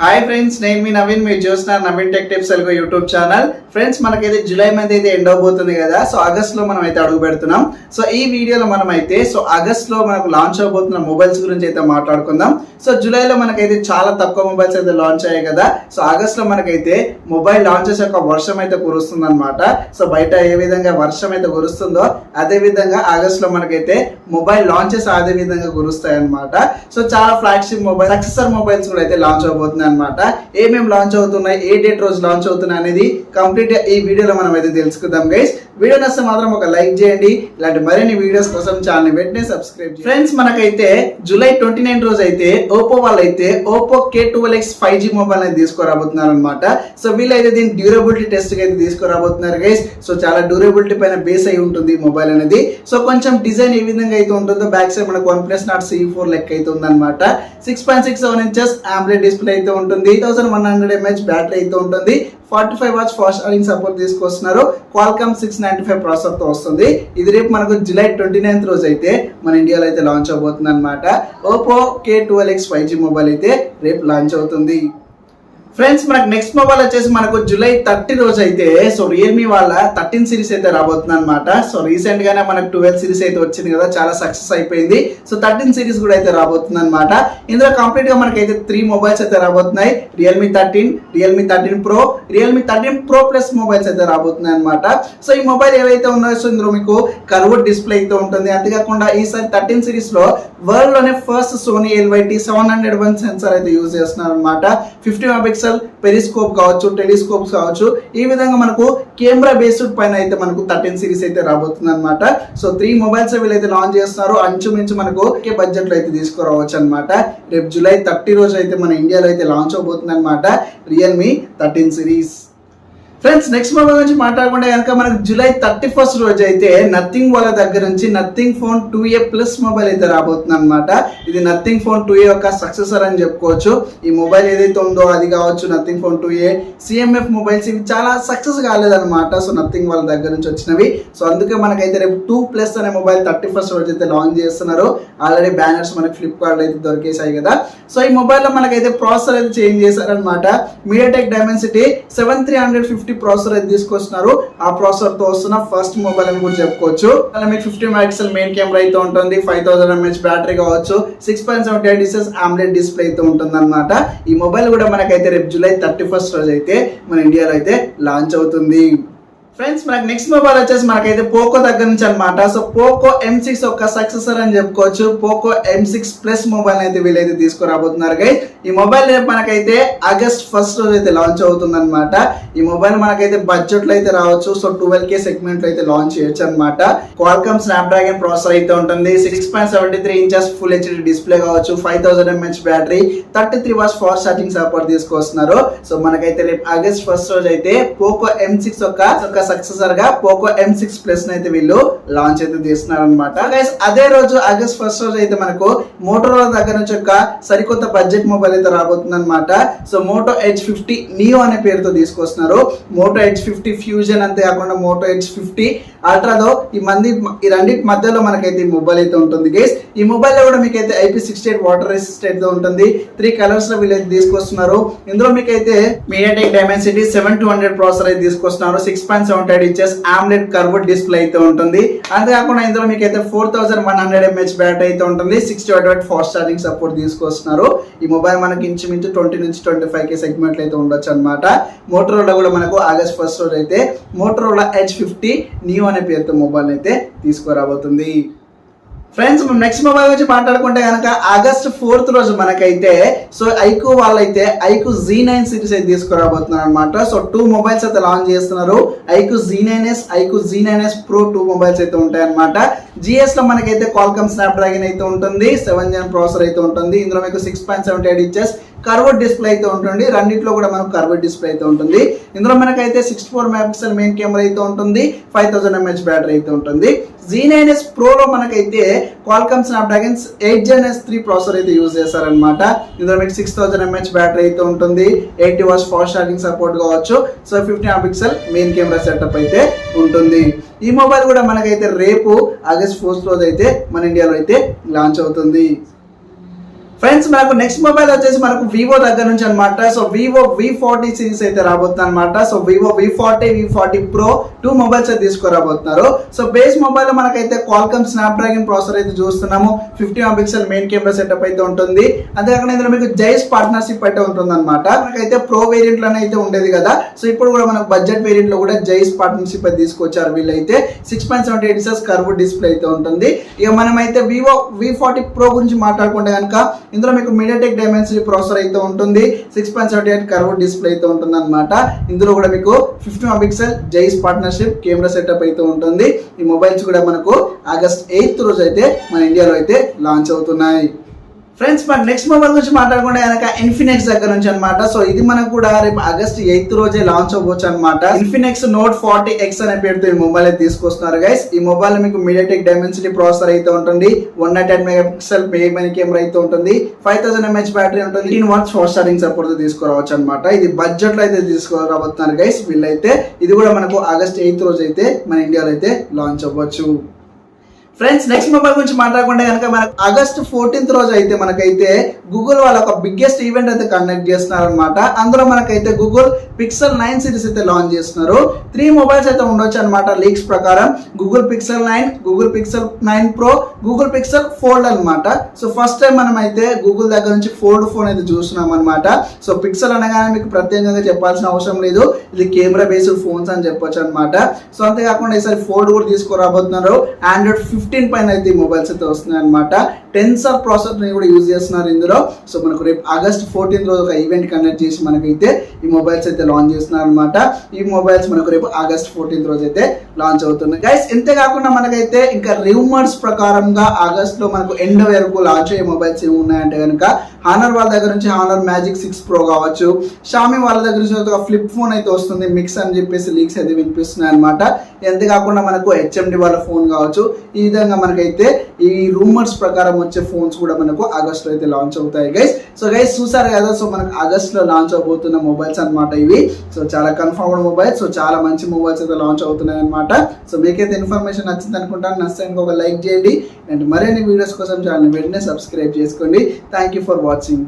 Hi friends, నేను మీ నవీన్. మీరు చూస్తున్నారు Naveen tech tips Telugu YouTube channel. Friends, మనకైతే జూలై మంత్ అయితే ఎండ్ అవబోతుంది కదా. సో ఆగస్ట్ లో మనం అయితే అడుగు పెడుతున్నాం. సో ఈ వీడియోలో మనం అయితే ఆగస్ట్ లో మనకు లాంచ్ అవబోతున్న మొబైల్స్ గురించి అయితే మాట్లాడుకుందాం. సో జూలైలో మనకైతే చాలా తక్కువ మొబైల్స్ అయితే లాంచ్ అయ్యాయి కదా. సో ఆగస్ట్ లో మనకైతే మొబైల్ లాంచెస్ యొక్క వర్షం అయితే కురుస్తుంది అనమాట. సో బయట ఏ విధంగా వర్షం అయితే కురుస్తుందో అదే విధంగా ఆగస్ట్ లో మనకైతే మొబైల్ లాంచెస్ అదే విధంగా కురుస్తాయి అనమాట. సో చాలా ఫ్లాగ్షిప్ మొబైల్ సక్సెసర్ మొబైల్స్ కూడా అయితే లాంచ్ అవబోతున్నాయి అనమాట. ఏమేమి లాంచ్ అవుతున్నాయి, ఏ డేట్ రోజు లాంచ్ అవుతున్నాయి అనేది కంప్లీట్ ఈ వీడియోలో మనం అయితే తెలుసుకుందాం గైస్. వీడియో నచ్చితే మాత్రం ఒక లైక్ చేయండి. ఇలాంటి మరిన్ని వీడియోస్ కోసం ఛానల్ వెంటనే సబ్స్క్రైబ్ చేయండి. ఫ్రెండ్స్, మనకైతే జూలై 29 రోజు అయితే ఓపో వాళ్ళు అయితే ఓపో K12X 5G మొబైల్ అయితే తీసుకురాబోతున్నారు అనమాట. సో వీళ్ళైతే దీని డ్యూరబిలిటీ టెస్ట్ కి అయితే తీసుకురాబోతున్నారు గైస్. సో చాలా డ్యూరబిలిటీ పైన బేస్ అయి ఉంటుంది మొబైల్ అనేది. సో కొంచెం డిజైన్ ఏ విధంగా అయితే ఉంటుందో బ్యాక్ సైడ్ మనకు OnePlus Nord CE4 లెక్క అయితే ఉందన్నమాట. 6.67 inches AMOLED డిస్ప్లే అయితే ఉంటుంది. 3100 mAh బ్యాటరీ అయితే ఉంటుంది. 45 watts ఫాస్ట్ ఛార్జింగ్ సపోర్ట్ తీసుకొస్తున్నారు. Qualcomm 695 ప్రాసెసర్ తో వస్తుంది. ఇది రేపు మనకు జూలై 29 రోజు అయితే మన ఇండియాలో అయితే లాంచ్ అవబోతుంది అనమాట. ఓపో K12X 5G మొబైల్ అయితే రేపు లాంచ్ అవుతుంది. ఫ్రెండ్స్, మనకు నెక్స్ట్ మొబైల్ వచ్చేసి మనకు జూలై 30 రోజు అయితే రియల్మీ వాళ్ళ 13 సిరీస్ అయితే రాబోతుంది అనమాట. సో రీసెంట్ గానే మనకు 12 సిరీస్ అయితే వచ్చింది కదా, చాలా సక్సెస్ అయిపోయింది. సో 13 సిరీస్ కూడా అయితే రాబోతుంది అనమాట. ఇందులో కంప్లీట్ గా మనకైతే 3 మొబైల్స్ అయితే రాబోతున్నాయి. Realme 13, Realme 13 pro, Realme 13 pro plus mobiles అయితే రాబోతున్నాయి అనమాట. సో ఈ మొబైల్ ఏవైతే ఉన్నాయో సో ఇందులో మీకు కర్వ్డ్ డిస్ప్లే అయితే ఉంటుంది. అంతేకాకుండా ఈసారి 13 సిరీస్ లో వరల్డ్ లోనే ఫస్ట్ సోనీ LYT 701 సెన్సార్ అయితే యూజ్ చేస్తున్నారు అనమాట. 50 మెగాపిక్సెల్ పెరిస్కోప్ కావచ్చు, టెలిస్కోప్స్ కావచ్చు, ఈ విధంగా మనకు కెమెరా బేస్డ్ పైన అయితే మనకు 13 సిరీస్ అయితే రాబోతుంది అనమాట. సో 3 మొబైల్స్ వీళ్ళైతే లాంచ్ చేస్తున్నారు. అంచుమించు మనకు ఒకే బడ్జెట్ లో అయితే తీసుకురావచ్చు అనమాట. రేపు జూలై 30 రోజు అయితే మన ఇండియాలో అయితే లాంచ్ అవబోతుంది అనమాట Realme 13 series. Friends, next mobile గురించి మాట్లాడుకుంటే కనుక మనకు జూలై 31 రోజు అయితే నథింగ్ వాళ్ళ దగ్గర నుంచి nothing phone 2A plus mobile అయితే రాబోతుంది అనమాట. ఇది నథింగ్ ఫోన్ 2A యొక్క సక్సెసర్ అని చెప్పుకోవచ్చు. ఈ మొబైల్ ఏదైతే ఉందో అది కావచ్చు nothing phone 2A, CMF mobiles ఇవి చాలా సక్సెస్ కాలేదన్నమాట. సో నథింగ్ వాళ్ళ దగ్గర నుంచి వచ్చినవి. సో అందుకే మనకైతే రేపు 2+ అనే మొబైల్ 31 రోజు అయితే లాంచ్ చేస్తున్నారు. ఆల్రెడీ బ్యానర్స్ మనకి ఫ్లిప్కార్ట్ అయితే దొరికేసాయి కదా. సో ఈ మొబైల్లో మనకైతే ప్రాసెసర్ అయితే చేంజ్ చేశారనమాట. MediaTek Dimensity 7350 ప్రాసెసర్ అయితే తీసుకొస్తున్నారు. ఆ ప్రాసెసర్ తో వస్తున్న ఫస్ట్ మొబైల్ అని కూడా చెప్పుకోవచ్చు. అలా మీకు 50 మెగాపిక్సెల్ మెయిన్ కెమెరా అయితే ఉంటుంది. 5000 mAh బ్యాటరీ కావచ్చు. 6.78 inches AMOLED డిస్ప్లే అయితే ఉంటుంది అనమాట. ఈ మొబైల్ కూడా మనకైతే రేపు జూలై 31 రోజు అయితే మన ఇండియాలో అయితే లాంచ్ అవుతుంది. ఫ్రెండ్స్, మనకి నెక్స్ట్ మొబైల్ వచ్చేసి మనకైతే పోకో దగ్గర నుంచి అనమాట. సో పోకో M6 ఒక సక్సెసర్ అని చెప్పుకోవచ్చు. పోకో M6 ప్లస్ మొబైల్ అయితే వీళ్ళైతే తీసుకురాబోతున్నారు గైస్. ఈ మొబైల్ రేపు మనకైతే ఆగస్ట్ 1 రోజు అయితే లాంచ్ అవుతుంది అనమాట. ఈ మొబైల్ మనకైతే బడ్జెట్ లో అయితే రావచ్చు. సో 12K సెగ్మెంట్ లో అయితే లాంచ్ చేయొచ్చు అనమాట. Qualcomm Snapdragon ప్రాసెసర్ అయితే ఉంటుంది. 6.73 inches ఫుల్ HD డిస్ప్లే కావచ్చు. 5000 mAh battery, 33 watts fast charging support తీసుకొస్తున్నారు. సో మనకైతే రేపు ఆగస్ట్ 1 రోజు అయితే పోకో M6 ఒక సక్సెసర్ గా పోకో M6 ప్లస్ అయితే వీళ్ళు లాంచ్ అయితే చేస్తున్నారు అనమాట. అదే రోజు ఆగస్ట్ 1 రోజు అయితే మనకు మోటోరోలా దగ్గర నుంచి ఒక సరికొత్త బడ్జెట్ మొబైల్ అయితే రాబోతుంది అనమాట. సో మోటో Edge 50 నియో అనే పేరుతో తీసుకొస్తున్నారు. మోటో Edge 50 ఫ్యూజన్ అంతేకాకుండా మోటో Edge 50 అల్ట్రాతో ఈ రెండింటి మధ్యలో మనకైతే ఈ మొబైల్ అయితే ఉంటుంది గైస్. ఈ మొబైల్ లో కూడా మీకైతే IP68 వాటర్ రెసిస్టెంట్ తో ఉంటుంది. 3 కలర్స్ లో వీళ్ళు తీసుకొస్తున్నారు. ఇందులో మీకైతే MediaTek Dimensity 7200 ప్రాసెసర్ అయితే తీసుకొస్తున్నారు. 6.78 inches AMOLED కర్వ్డ్ డిస్ప్లే అయితే ఉంటుంది. అంతేకాకుండా ఇందులో మీకైతే 4100 mAh బ్యాటరీ అయితే ఉంటుంది. 60 watt ఫాస్ట్ ఛార్జింగ్ సపోర్ట్ తీసుకొస్తున్నారు. ఈ మొబైల్ మనకి ఇంచుమించు 20 నుంచి 25K సెగ్మెంట్ అయితే ఉండొచ్చు అనమాట. మోటోరోలా కూడా మనకు ఆగస్ట్ 1 రోజు అయితే మోటోరోలా Edge 50 నియో అనే పేరుతో మొబైల్ అయితే తీసుకురాబోతుంది. ఫ్రెండ్స్, మనం నెక్స్ట్ మొబైల్ గురించి మాట్లాడుకుంటే కనుక ఆగస్ట్ 4 రోజు మనకైతే ఐక్యూ వాళ్ళైతే ఐక్యూ Z9 సిరీస్ అయితే తీసుకురాబోతున్నారు అనమాట. సో 2 మొబైల్స్ అయితే లాంచ్ చేస్తున్నారు. IQOO Z9s, iQOO Z9s Pro 2 mobiles అయితే ఉంటాయి అనమాట. GS లో మనకైతే Qualcomm Snapdragon అయితే ఉంటుంది. 7 Gen ప్రాసెసర్ అయితే ఉంటుంది. ఇందులో మీకు 6.78 inches కర్వ్డ్ డిస్ప్లే అయితే ఉంటుంది. రెండింటిలో కూడా మనకు కర్వ్డ్ డిస్ప్లే అయితే ఉంటుంది. ఇందులో మనకైతే 64 మెగాపిక్సెల్ మెయిన్ కెమెరా అయితే ఉంటుంది. 5000 mAh బ్యాటరీ అయితే ఉంటుంది. Z9s Pro లో మనకైతే Qualcomm Snapdragon 8 Gen S3 processor అయితే యూజ్ చేశారనమాట. ఇందులో మీకు 6000 mAh బ్యాటరీ అయితే ఉంటుంది. 80 watts ఫాస్ట్ ఛార్జింగ్ సపోర్ట్ కావచ్చు. So 50 megapixel main camera setup అయితే ఉంటుంది. ఈ మొబైల్ కూడా మనకైతే రేపు ఆగస్ట్ 4 రోజు అయితే మన ఇండియాలో అయితే లాంచ్ అవుతుంది. ఫ్రెండ్స్ మనకు నెక్స్ట్ మొబైల్ వచ్చేసి మనకు వివో దగ్గర నుంచి అనమాట. సో వివో V40 సిరీస్ అయితే రాబోతుంది అనమాట. So Vivo V40 Pro 2 mobiles అయితే తీసుకురాబోతున్నారు. సో బేస్ మొబైల్ లో మనకైతే క్వాల్కమ్ స్నాప్డ్రాగన్ ప్రాసెసర్ అయితే చూస్తున్నాము. 50 మెగాపిక్సెల్ మెయిన్ కెమెరా సెటప్ అయితే ఉంటుంది. అంతేకాకుండా ఇందులో మీకు జైస్ పార్ట్నర్షిప్ అయితే ఉంటుంది అనమాట. మనకైతే ప్రో వేరియంట్ లోనే అయితే ఉండేది కదా. సో ఇప్పుడు కూడా మనకు బడ్జెట్ వేరియంట్ లో కూడా జైస్ పార్ట్నర్షిప్ అయితే తీసుకొచ్చారు వీళ్ళైతే. 6.78 ఇంచెస్ కర్వ్ డిస్ప్లే అయితే ఉంటుంది. ఇక మనమైతే వివో V40 Pro గురించి మాట్లాడుకుంటే కనుక ఇందులో మీకు మీడియాటెక్ డైమెన్సిటీ ప్రాసెసర్ అయితే ఉంటుంది. 6.78 కర్వ్ డిస్ప్లే అయితే ఉంటుంది అనమాట. ఇందులో కూడా మీకు 50 మెగాపిక్సెల్ జైస్ పార్ట్నర్షిప్ కెమెరా సెటప్ అయితే ఉంటుంది. ఈ మొబైల్స్ కూడా మనకు ఆగస్ట్ 8th రోజు అయితే మన ఇండియాలో అయితే లాంచ్ అవుతున్నాయి. ఫ్రెండ్స్ మన నెక్స్ట్ మొబైల్ గురించి మాట్లాడుకుంటే కనుక ఇన్ఫినిక్స్ దగ్గర నుంచి అనమాట. సో ఇది మనకు కూడా రేపు ఆగస్ట్ 8th రోజే లాంచ్ అవ్వచ్చు అనమాట. ఇన్ఫినిక్స్ Note 40X అనే పేరుతో ఈ మొబైల్ అయితే తీసుకొస్తున్నారు గైస్. ఈ మొబైల్ మీకు మీడియాటెక్ డైమెన్సిటీ ప్రాసెసర్ అయితే ఉంటుంది. 110 మెగాపిక్సెల్ మెయిన్ కెమెరా అయితే ఉంటుంది. 5000 mAh బ్యాటరీ ఉంటుంది. 18 watts ఫాస్ట్ ఛార్జింగ్ సపోర్ట్ తీసుకురావచ్చు అనమాట. ఇది బడ్జెట్ లో అయితే తీసుకురాబోతున్నారు గైస్ వీళ్ళైతే. ఇది కూడా మనకు ఆగస్ట్ 8th రోజు అయితే మన ఇండియాలో అయితే లాంచ్ అవ్వచ్చు. ఫ్రెండ్స్ నెక్స్ట్ మొబైల్ గురించి మాట్లాడుకుంటే కనుక మనకు ఆగస్ట్ 14th రోజు అయితే మనకైతే గూగుల్ వాళ్ళ ఒక బిగ్గెస్ట్ ఈవెంట్ అయితే కండక్ట్ చేస్తున్నారు అనమాట. అందులో మనకైతే గూగుల్ Pixel 9 సిరీస్ అయితే లాంచ్ చేస్తున్నారు. 3 మొబైల్స్ అయితే ఉండొచ్చు అనమాట లీక్స్ ప్రకారం. Google Pixel 9, Google Pixel 9 Pro, Google Pixel Fold అనమాట. సో ఫస్ట్ టైం మనం అయితే గూగుల్ దగ్గర నుంచి ఫోల్డ్ ఫోన్ అయితే చూస్తున్నాం అనమాట. సో పిక్సెల్ అనగానే మీకు ప్రత్యేకంగా చెప్పాల్సిన అవసరం లేదు, ఇది కెమెరా బేస్డ్ ఫోన్స్ అని చెప్పొచ్చు అనమాట. సో అంతేకాకుండా ఈసారి ఫోల్డ్ కూడా తీసుకురాబోతున్నారు. Android 15 పైన అయితే ఈ మొబైల్స్ అయితే వస్తున్నాయి అనమాట. టెన్సర్ ప్రాసెసర్ ని కూడా యూజ్ చేస్తున్నారు ఇందులో. సో మనకు రేపు ఆగస్ట్ 14th రోజు ఒక ఈవెంట్ కండక్ట్ చేసి మనకైతే ఈ మొబైల్స్ అయితే లాంచ్ చేస్తున్నారు అనమాట. ఈ మొబైల్స్ మనకు రేపు ఆగస్ట్ 14th రోజు అయితే లాంచ్ అవుతున్నాయి గైస్. ఇంతేకాకుండా మనకైతే ఇంకా రూమర్స్ ప్రకారంగా ఆగస్ట్ లో మనకు ఎండ్ వరకు లాంచ్ అయ్యే మొబైల్స్ ఏమి ఉన్నాయంటే కనుక హానర్ వాళ్ళ దగ్గర నుంచి హానర్ మ్యాజిక్ 6 Pro కావచ్చు, షామీ వాళ్ళ దగ్గర నుంచి ఒక ఫ్లిప్ ఫోన్ అయితే వస్తుంది మిక్స్ అని చెప్పేసి లీక్స్ అయితే వినిపిస్తున్నాయి అనమాట. అంతేకాకుండా మనకు HMD వాళ్ళ ఫోన్ కావచ్చు. ఈ విధంగా మనకైతే ఈ రూమర్స్ ప్రకారం వచ్చే ఫోన్స్ కూడా మనకు ఆగస్ట్ లో అయితే లాంచ్ అవుతాయి గైస్. సో గైస్ చూసారు కదా, సో మనకు ఆగస్ట్ లో లాంచ్ అవబోతున్న మొబైల్స్ అనమాట ఇవి. సో చాలా కన్ఫర్మ్డ్ మొబైల్స్, సో చాలా మంచి మొబైల్స్ అయితే లాంచ్ అవుతున్నాయి అనమాట. సో మీకైతే ఇన్ఫర్మేషన్ నచ్చింది అనుకుంటాను. నచ్చితే ఒక లైక్ చేయండి అండ్ మరిన్ని వీడియోస్ కోసం ఛానల్ వెంటనే సబ్స్క్రైబ్ చేసుకోండి. Thank you for watching.